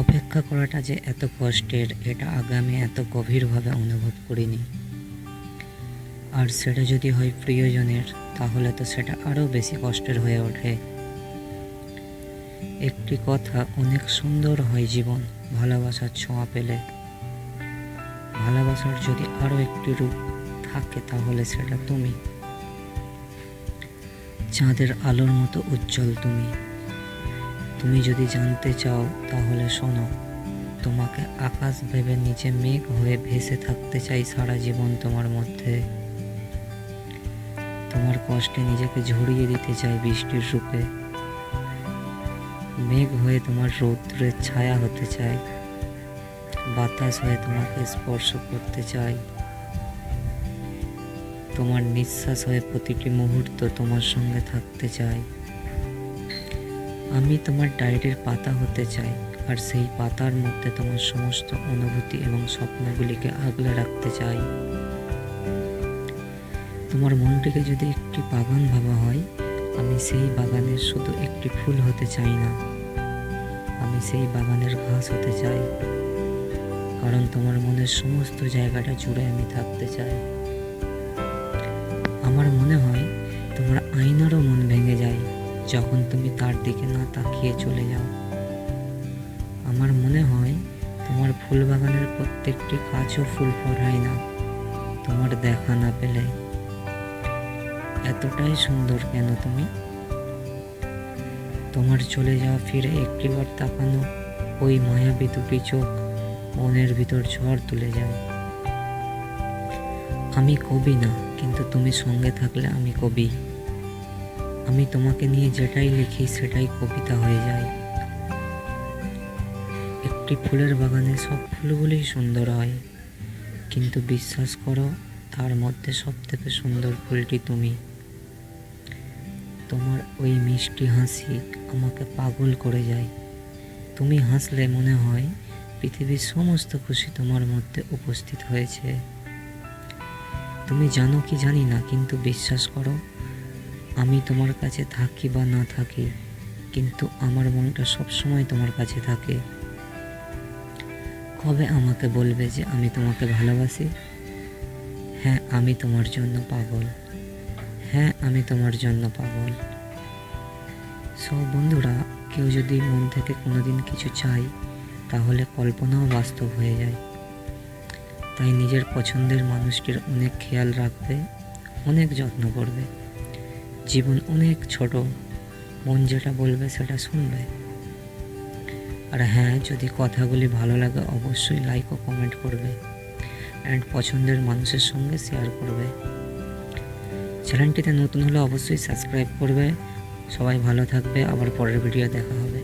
অপেক্ষা করাটা যে এত কষ্টের এটা আগে আমি এত গভীরভাবে অনুভব করিনি। আর সেটা যদি হয় প্রিয়জনের, তাহলে তো সেটা আরও বেশি কষ্টের হয়ে ওঠে। একটি কথা অনেক সুন্দর হয় জীবন ভালোবাসার ছোঁয়া পেলে। ভালোবাসার যদি আরও একটি রূপ থাকে তাহলে সেটা তুমি। চাঁদের আলোর মতো উজ্জ্বল তুমি। তুমি যদি জানতে চাও তাহলে শোনো, তোমাকে আকাশ ভেবে নিচে মেঘ হয়ে ভেসে থাকতে চাই সারা জীবন তোমার মধ্যে। তোমার কষ্টে নিজেকে ঝরিয়ে দিতে চাই বৃষ্টির রূপে। মেঘ হয়ে তোমার রৌদ্রের ছায়া হতে চাই, বাতাস হয়ে তোমাকে স্পর্শ করতে চাই, তোমার নিঃশ্বাস হয়ে প্রতিটি মুহূর্ত তোমার সঙ্গে থাকতে চাই। আমি তোমার ডায়েরির পাতা হতে চাই, আর সেই পাতার মধ্যে তোমার সমস্ত অনুভূতি এবং স্বপ্নগুলিকে আগলে রাখতে চাই। তোমার মনটিকে যদি একটি বাগান ভাবা হয়, আমি সেই বাগানের শুধু একটি ফুল হতে চাই না, আমি সেই বাগানের ঘাস হতে চাই। কারণ তোমার মনের সমস্ত জায়গাটা জুড়ে আমি থাকতে চাই। আমার মনে হয় তোমার আয়নারও মন ভেঙে যায় যখন তুমি তার দিকে না তাকিয়ে চলে যাও। আমার মনে হয় তোমার ফুল বাগানের প্রত্যেকটি গাছও ফুল ফোটায় না তোমার দেখা না পেলে। এতটাই সুন্দর কেন তুমি? তোমার চলে যাওয়া ফিরে একটিবার তাকানো ওই মায়াবী দুটি চোখ মনের ভিতর ঝড় তুলে যায়। আমি কবি না, কিন্তু তুমি সঙ্গে থাকলে আমি কবি। আমি তোমাকে নিয়ে যেটাই লিখি সেটাই কবিতা হয়ে যায়। একটি ফুলের বাগানে সব ফুলগুলোই সুন্দর হয়, কিন্তু বিশ্বাস করো তার মধ্যে সব থেকে সুন্দর ফুলটি তুমি। তোমার ওই মিষ্টি হাসি আমাকে পাগল করে যায়। তুমি হাসলে মনে হয় পৃথিবীর সমস্ত খুশি তোমার মধ্যে উপস্থিত হয়েছে। তুমি জানো কি জানি না, কিন্তু বিশ্বাস করো, আমি তোমার কাছে থাকি বা না থাকি, কিন্তু আমার মনটা সবসময় তোমার কাছে থাকে। কবে আমাকে বলবে যে আমি তোমাকে ভালোবাসি? হ্যাঁ, আমি তোমার জন্য পাগল। হ্যাঁ, আমি তোমার জন্য পাগল। সব বন্ধুরা, কেউ যদি মন থেকে কোনোদিন কিছু চায়, তাহলে কল্পনাও বাস্তব হয়ে যায়। তাই নিজের পছন্দের মানুষটির অনেক খেয়াল রাখবে, অনেক যত্ন করবে। জীবন অনেক ছোট, মন যেটা বলবে সেটা শুনবে। আর হ্যাঁ, যদি কথাগুলি ভালো লাগে অবশ্যই লাইক ও কমেন্ট করবে, অ্যান্ড পছন্দের মানুষের সঙ্গে শেয়ার করবে। চ্যানেলটিতে নতুন হলে অবশ্যই সাবস্ক্রাইব করবে। সবাই ভালো থাকবে, আবার পরের ভিডিও দেখা হবে।